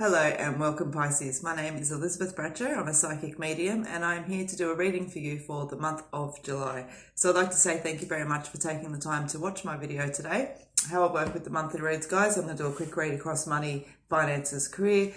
Hello and welcome Pisces. My name is Elizabeth Bratcher. I'm a psychic medium and I'm here to do a reading for you for the month of July. So I'd like to say thank you very much for taking the time to watch my video today. How I work with the monthly reads, guys, I'm going to do a quick read across money, finances, career,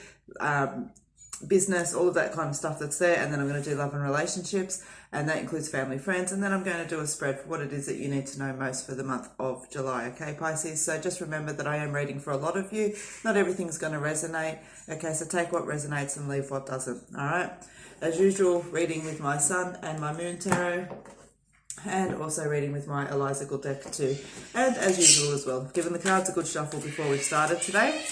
business, all of that kind of stuff that's there, and then I'm going to do love and relationships, and that includes family, friends, and then I'm going to do a spread for what it is that you need to know most for the month of July. Okay, Pisces, so just remember that I am reading for a lot of you. Not everything's going to resonate. Okay, so take what resonates and leave what doesn't. All right, as usual, reading with my sun and my moon tarot, and also reading with my Eliza deck too, and as usual as well, giving the cards a good shuffle before we started today.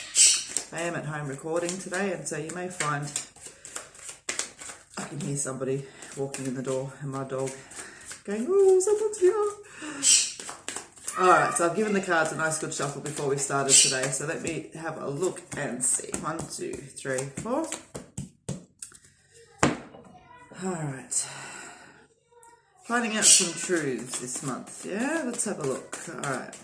I am at home recording today, and so you may find I can hear somebody walking in the door and my dog going, oh, someone's here. Alright, so I've given the cards a nice good shuffle before we started today, so let me have a look and see. 1, 2, 3, 4. Alright. Finding out some truths this month, yeah? Let's have a look. Alright.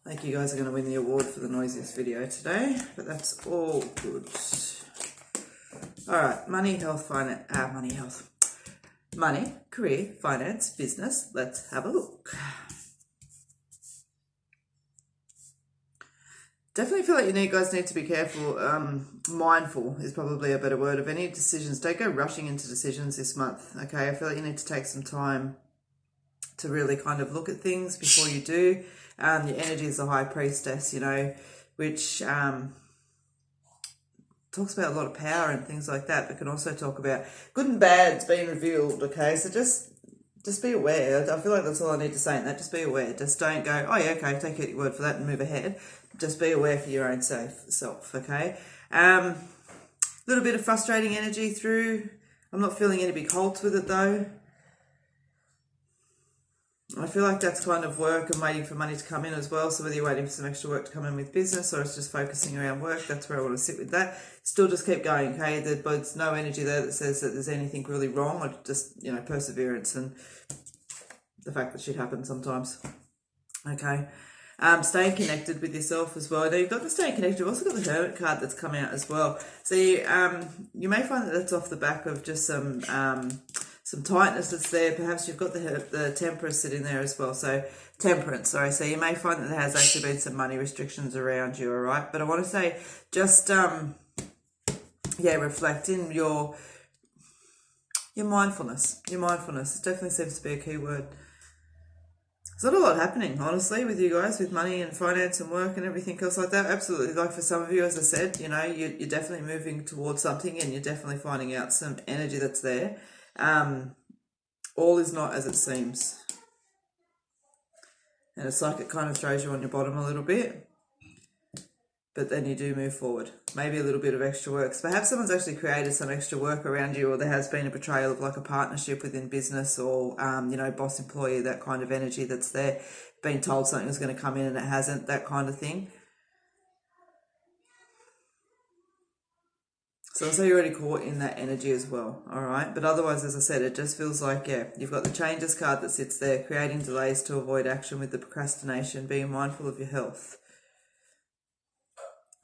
I think you guys are going to win the award for the noisiest video today, but that's all good. Alright, money, health, finance, money, career, finance, business. Let's have a look. Definitely feel like you guys need to be careful. Mindful is probably a better word of any decisions. Don't go rushing into decisions this month, okay? I feel like you need to take some time to really kind of look at things before you do. Your energy is the high priestess, you know, which talks about a lot of power and things like that, but can also talk about good and bad's being revealed, okay? So just be aware. I feel like that's all I need to say in that. Just be aware. Just don't go, oh yeah, okay, take your word for that and move ahead. Just be aware for your own self, okay? Little bit of frustrating energy through. I'm not feeling any big halts with it though. I feel like that's kind of work and waiting for money to come in as well. So whether you're waiting for some extra work to come in with business or it's just focusing around work, that's where I want to sit with that. Still just keep going, okay? There's no energy there that says that there's anything really wrong, or just, you know, perseverance and the fact that shit happens sometimes, okay? Staying connected with yourself as well. Now you've got the staying connected. You've also got the Hermit card that's come out as well. So you may find that that's off the back of just some tightness that's there. Perhaps you've got the Temperance sitting there as well. So Temperance, sorry. So you may find that there has actually been some money restrictions around you, all right? But I want to say just, reflect in your mindfulness. Your mindfulness. It definitely seems to be a key word. There's not a lot happening, honestly, with you guys, with money and finance and work and everything else like that. Absolutely. Like for some of you, as I said, you know, you're definitely moving towards something and you're definitely finding out some energy that's there. All is not as it seems. And it's like it kind of throws you on your bottom a little bit. But then you do move forward. Maybe a little bit of extra work. So perhaps someone's actually created some extra work around you, or there has been a betrayal of like a partnership within business, or, boss employee, that kind of energy that's there. Being told something was going to come in and it hasn't, that kind of thing. So also you're already caught in that energy as well, all right? But otherwise, as I said, it just feels like, yeah, you've got the Changes card that sits there, creating delays to avoid action with the procrastination, being mindful of your health.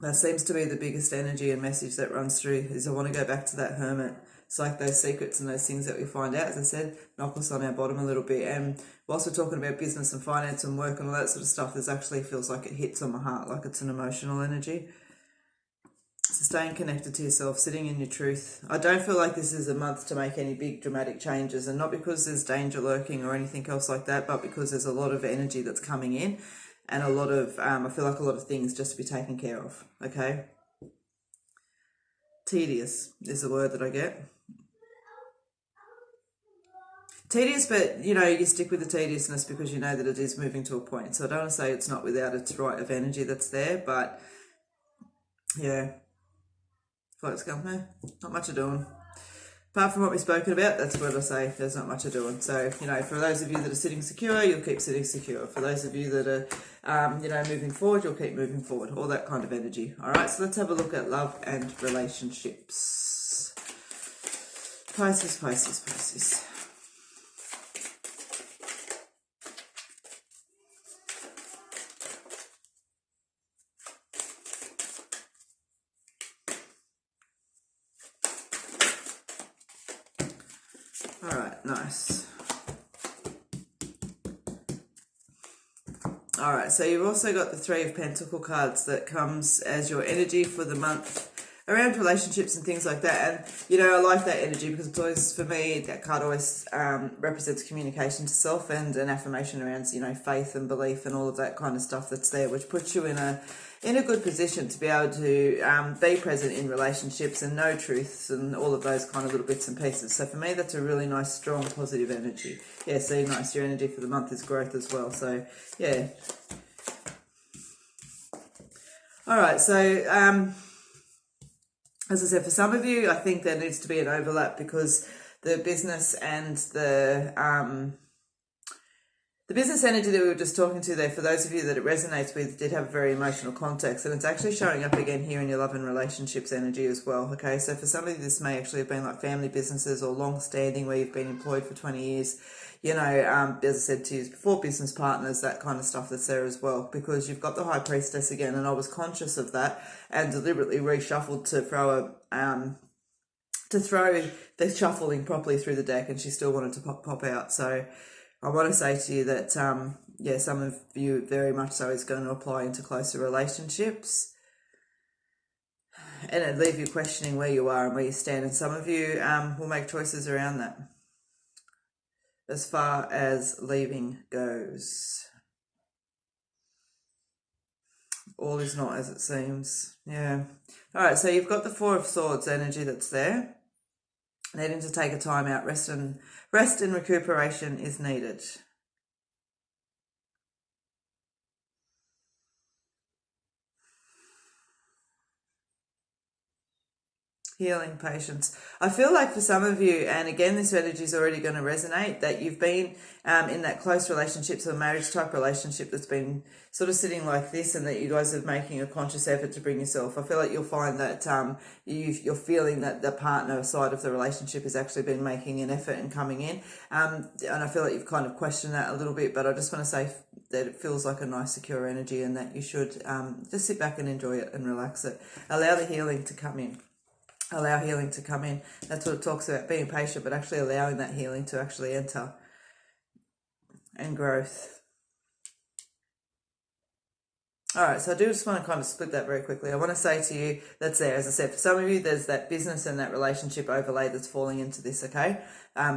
That seems to be the biggest energy and message that runs through, is I want to go back to that Hermit. It's like those secrets and those things that we find out, as I said, knock us on our bottom a little bit. And whilst we're talking about business and finance and work and all that sort of stuff, there's actually feels like it hits on my heart, like it's an emotional energy. So staying connected to yourself, sitting in your truth. I don't feel like this is a month to make any big dramatic changes, and not because there's danger lurking or anything else like that, but because there's a lot of energy that's coming in. And a lot of, I feel like a lot of things just to be taken care of, okay? Tedious is the word that I get. Tedious, but, you know, you stick with the tediousness because you know that it is moving to a point. So I don't want to say it's not without its right of energy that's there, but, yeah. I feel like it's going, not much of doing. Apart from what we've spoken about, that's what I say, there's not much to doing. So, you know, for those of you that are sitting secure, you'll keep sitting secure. For those of you that are, moving forward, you'll keep moving forward. All that kind of energy. All right, so let's have a look at love and relationships. Pisces, Pisces, Pisces. All right, nice. All right, so you've also got the Three of Pentacle cards that comes as your energy for the month around relationships and things like that. And, you know, I like that energy because it's always, for me, that card always represents communication to self and an affirmation around, you know, faith and belief and all of that kind of stuff that's there, which puts you in a good position to be able to be present in relationships and know truths and all of those kind of little bits and pieces. So for me, that's a really nice, strong, positive energy. Yeah, see, nice. Your energy for the month is growth as well. So, yeah. All right, so as I said, for some of you, I think there needs to be an overlap because the business and the business energy that we were just talking to there, for those of you that it resonates with, did have a very emotional context, and it's actually showing up again here in your love and relationships energy as well, okay? So for some of you, this may actually have been like family businesses or long-standing where you've been employed for 20 years, you know, as I said to you before, business partners, that kind of stuff that's there as well, because you've got the High Priestess again, and I was conscious of that and deliberately reshuffled to throw the shuffling properly through the deck, and she still wanted to pop out. So I want to say to you that, yeah, some of you very much so is going to apply into closer relationships. And it leave you questioning where you are and where you stand. And some of you will make choices around that as far as leaving goes. All is not as it seems. Yeah. All right, so you've got the Four of Swords energy that's there. Needing to take a time out. Rest and recuperation is needed. Healing, patience. I feel like for some of you, and again, this energy is already going to resonate, that you've been in that close relationships or marriage type relationship that's been sort of sitting like this, and that you guys are making a conscious effort to bring yourself. I feel like you'll find that you're feeling that the partner side of the relationship has actually been making an effort and coming in. And I feel like you've kind of questioned that a little bit, but I just want to say that it feels like a nice, secure energy, and that you should just sit back and enjoy it and relax it. Allow the healing to come in. Allow healing to come in. That's what it talks about, being patient, but actually allowing that healing to actually enter, and growth. All right, so I do just want to kind of split that very quickly. I want to say to you that's there. As I said, for some of you, there's that business and that relationship overlay that's falling into this, okay?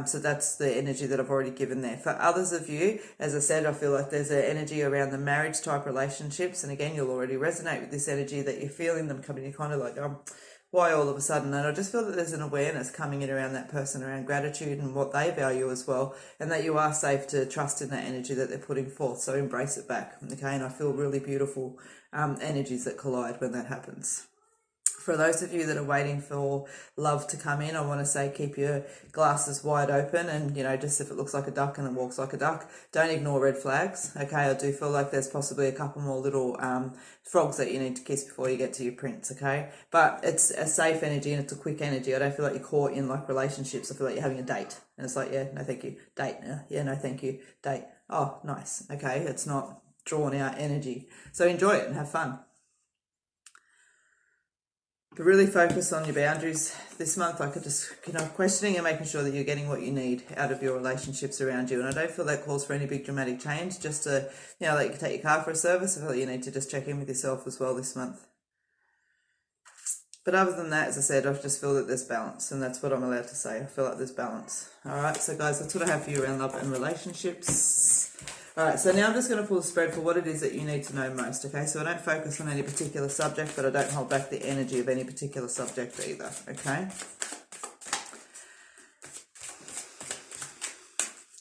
So that's the energy that I've already given there. For others of you, as I said, I feel like there's an energy around the marriage type relationships. And again, you'll already resonate with this energy that you're feeling them coming. You're kind of like, why all of a sudden? And I just feel that there's an awareness coming in around that person, around gratitude and what they value as well, and that you are safe to trust in that energy that they're putting forth. So embrace it back, okay? And I feel really beautiful energies that collide when that happens. For those of you that are waiting for love to come in, I want to say keep your glasses wide open, and, you know, just if it looks like a duck and it walks like a duck, don't ignore red flags, okay? I do feel like there's possibly a couple more little frogs that you need to kiss before you get to your prince, okay? But it's a safe energy and it's a quick energy. I don't feel like you're caught in like relationships. I feel like you're having a date and it's like, yeah, no thank you, date, yeah, no thank you, date, oh, nice, okay? It's not drawn out energy. So enjoy it and have fun. But really focus on your boundaries this month. Like, just, you know, questioning and making sure that you're getting what you need out of your relationships around you. And I don't feel that calls for any big dramatic change. Just to, you know, like you can take your car for a service. I feel like you need to just check in with yourself as well this month. But other than that, as I said, I just feel that there's balance, and that's what I'm allowed to say. I feel like there's balance. All right, so guys, that's what I have for you around love and relationships. All right, so now I'm just going to pull a spread for what it is that you need to know most, okay? So I don't focus on any particular subject, but I don't hold back the energy of any particular subject either, okay?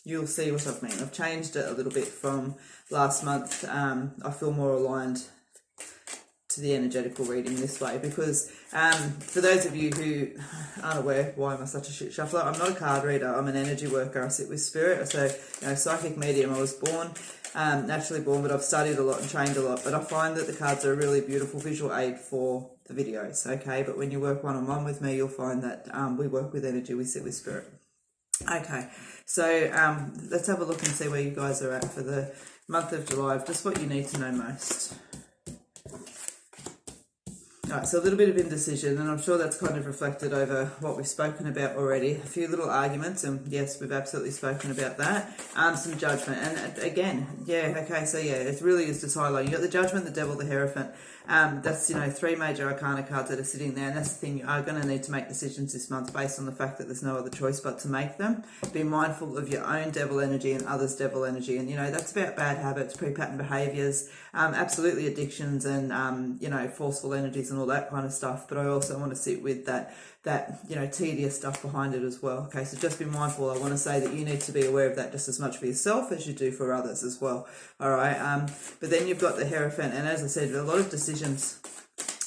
You'll see what I mean. I've changed it a little bit from last month. I feel more aligned to the energetical reading this way, because for those of you who aren't aware, why am I such a shit shuffler? I'm not a card reader. I'm an energy worker. I sit with spirit. So, you know, psychic medium. I was born, naturally born, but I've studied a lot and trained a lot. But I find that the cards are a really beautiful visual aid for the videos, okay? But when you work one-on-one with me, you'll find that we work with energy. We sit with spirit. Okay, so let's have a look and see where you guys are at for the month of July, just what you need to know most. All right, so a little bit of indecision, and I'm sure that's kind of reflected over what we've spoken about already. A few little arguments, and yes, we've absolutely spoken about that. Some judgment, and again, yeah, okay, so yeah, it really is just highlighting. You've got the Judgment, the Devil, the Hierophant. That's, three major arcana cards that are sitting there, and that's the thing, you are going to need to make decisions this month based on the fact that there's no other choice but to make them. Be mindful of your own devil energy and others' devil energy, and that's about bad habits, pre-pattern behaviors, absolutely addictions, and forceful energies and all that kind of stuff. But I also want to sit with that tedious stuff behind it as well. Okay, so just be mindful. I want to say that you need to be aware of that just as much for yourself as you do for others as well. All right, but then you've got the Hierophant, and as I said, a lot of decisions,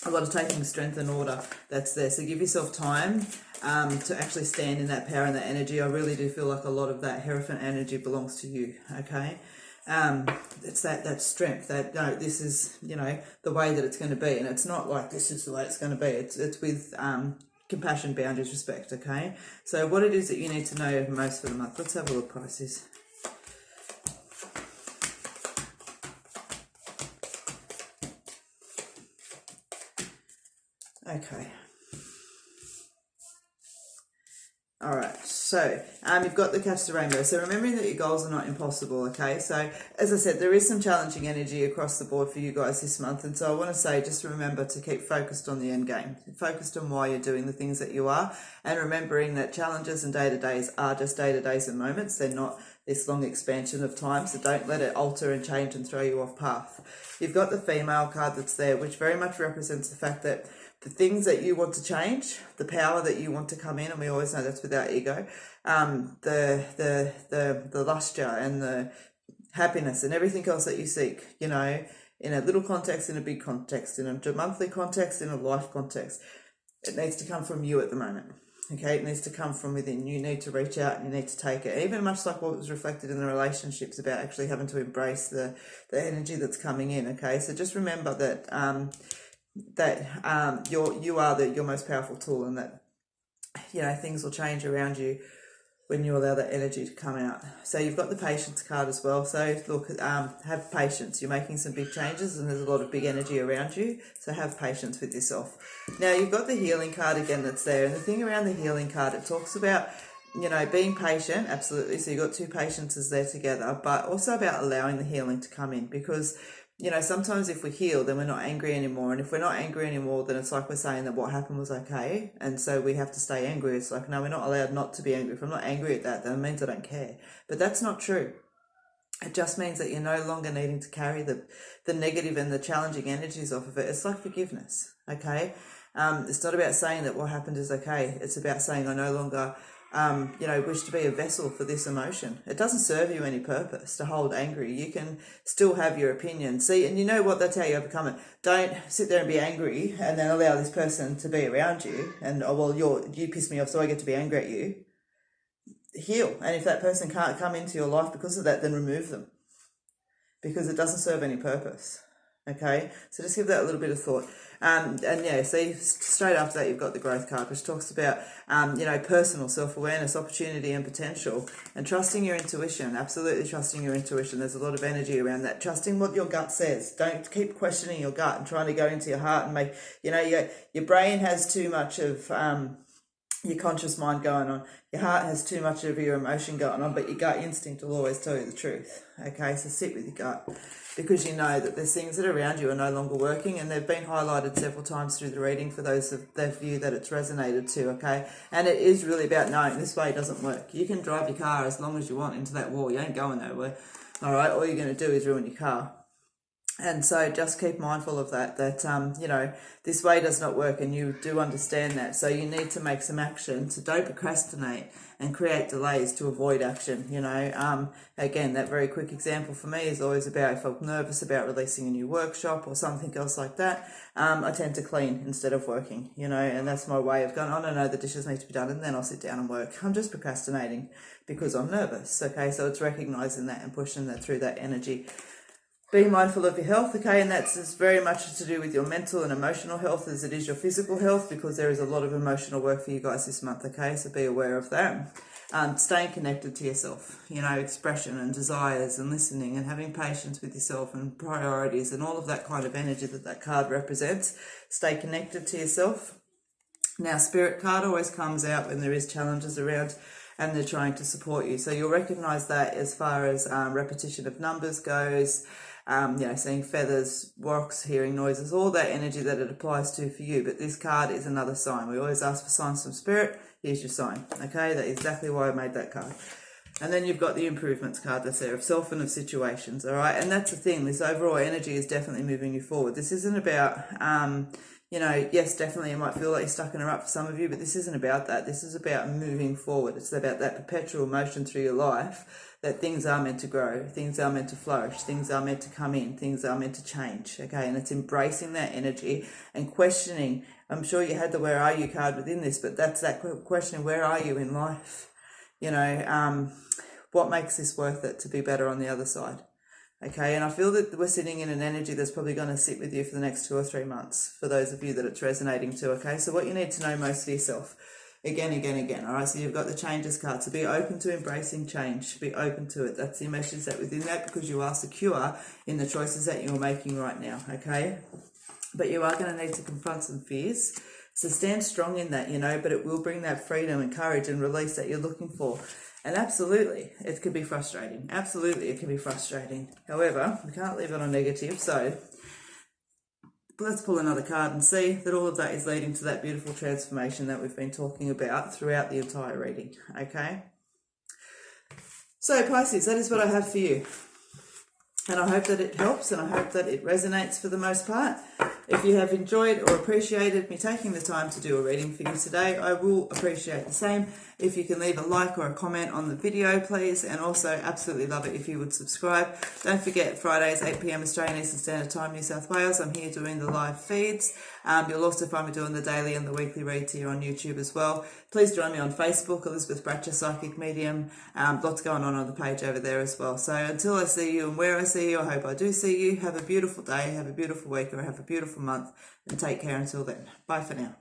a lot of taking strength and order that's there. So give yourself time to actually stand in that power and that energy. I really do feel like a lot of that Hierophant energy belongs to you. Okay. It's that strength that this is the way that it's going to be, and it's not like this is the way it's going to be. It's with compassion, boundaries, respect. Okay, so what it is that you need to know most for the month. Let's have a look, Pisces. Okay. All right, so you've got the Catch the Rainbow. So remembering that your goals are not impossible, okay? So as I said, there is some challenging energy across the board for you guys this month. And so I want to say, just remember to keep focused on the end game, focused on why you're doing the things that you are, and remembering that challenges and day-to-days are just day-to-days and moments. They're not this long expansion of time, so don't let it alter and change and throw you off path. You've got the Female card that's there, which very much represents the fact that the things that you want to change, the power that you want to come in, and we always know that's without ego, the luster and the happiness and everything else that you seek, in a little context, in a big context, in a monthly context, in a life context, it needs to come from you at the moment. Okay, it needs to come from within. You need to reach out and you need to take it. Even much like what was reflected in the relationships about actually having to embrace the energy that's coming in. Okay, so just remember that you are your most powerful tool, and that things will change around you when you allow that energy to come out. So you've got the Patience card as well. So look, have patience. You're making some big changes and there's a lot of big energy around you, so have patience with yourself. Now you've got the Healing card again that's there, and the thing around the Healing card, it talks about being patient, absolutely. So you've got two patiences there together, but also about allowing the healing to come in, because sometimes if we heal, then we're not angry anymore. And if we're not angry anymore, then it's like we're saying that what happened was okay. And so we have to stay angry. It's like, no, we're not allowed not to be angry. If I'm not angry at that, then it means I don't care. But that's not true. It just means that you're no longer needing to carry the negative and the challenging energies off of it. It's like forgiveness, okay? It's not about saying that what happened is okay. It's about saying I no longer wish to be a vessel for this emotion. It doesn't serve you any purpose to hold angry. You can still have your opinion. See, and you know what, that's how you overcome it. Don't sit there and be angry and then allow this person to be around you and, oh, well, you piss me off, so I get to be angry at you. Heal. And if that person can't come into your life because of that, then remove them, because it doesn't serve any purpose. Okay, so just give that a little bit of thought. And yeah, see, straight after that, you've got the Growth card, which talks about, personal self-awareness, opportunity and potential, and trusting your intuition. Absolutely trusting your intuition. There's a lot of energy around that. Trusting what your gut says. Don't keep questioning your gut and trying to go into your heart and make, your brain has too much of your conscious mind going on. Your heart has too much of your emotion going on, but your gut instinct will always tell you the truth. Okay, so sit with your gut, because you know that there's things that are around you are no longer working, and they've been highlighted several times through the reading for those of you that it's resonated to, okay? And it is really about knowing this way doesn't work. You can drive your car as long as you want into that wall. You ain't going nowhere, all right? All you're going to do is ruin your car. And so just keep mindful of that this way does not work, and you do understand that. So you need to make some action. So don't procrastinate and create delays to avoid action. Again, that very quick example for me is always about if I'm nervous about releasing a new workshop or something else like that, I tend to clean instead of working, and that's my way of going, oh, no, the dishes need to be done, and then I'll sit down and work. I'm just procrastinating because I'm nervous, okay? So it's recognizing that and pushing that through that energy. Be mindful of your health, okay, and that's as very much to do with your mental and emotional health as it is your physical health, because there is a lot of emotional work for you guys this month, okay, so be aware of that. staying connected to yourself, you know, expression and desires and listening and having patience with yourself and priorities and all of that kind of energy that that card represents. Stay connected to yourself. Now, Spirit card always comes out when there is challenges around and they're trying to support you. So you'll recognize that as far as repetition of numbers goes, you know, seeing feathers, rocks, hearing noises, all that energy that it applies to for you. But this card is another sign. We always ask for signs from Spirit. Here's your sign. Okay, that's exactly why I made that card. And then you've got the improvements card that's there, of self and of situations, all right? And that's the thing. This overall energy is definitely moving you forward. This isn't about... you know, yes, definitely it might feel like you're stuck in a rut for some of you, but this isn't about that. This is about moving forward. It's about that perpetual motion through your life, that things are meant to grow, things are meant to flourish, things are meant to come in, things are meant to change, okay? And it's embracing that energy and questioning. I'm sure you had the where are you card within this, but that's that question, where are you in life? You know, what makes this worth it to be better on the other side? Okay, and I feel that we're sitting in an energy that's probably going to sit with you for the next 2 or 3 months, for those of you that it's resonating to, okay? So what you need to know most for yourself, again, all right? So you've got the changes card, so be open to embracing change, be open to it. That's the message that within that, because you are secure in the choices that you're making right now, okay? But you are going to need to confront some fears, so stand strong in that, you know, but it will bring that freedom and courage and release that you're looking for. And absolutely, it could be frustrating. Absolutely, it can be frustrating. However, we can't leave it on negative. So let's pull another card and see that all of that is leading to that beautiful transformation that we've been talking about throughout the entire reading. Okay? So Pisces, that is what I have for you. And I hope that it helps and I hope that it resonates for the most part. If you have enjoyed or appreciated me taking the time to do a reading for you today, I will appreciate the same. If you can leave a like or a comment on the video, please, and also absolutely love it if you would subscribe. Don't forget, Fridays, 8 p.m. Australian Eastern Standard Time, New South Wales, I'm here doing the live feeds. You'll also find me doing the daily and the weekly reads here on YouTube as well. Please join me on Facebook, Elizabeth Bratcher, Psychic Medium. Lots going on the page over there as well. So until I see you and where I see you, I hope I do see you. Have a beautiful day, have a beautiful week, or have a beautiful month, and take care until then. Bye for now.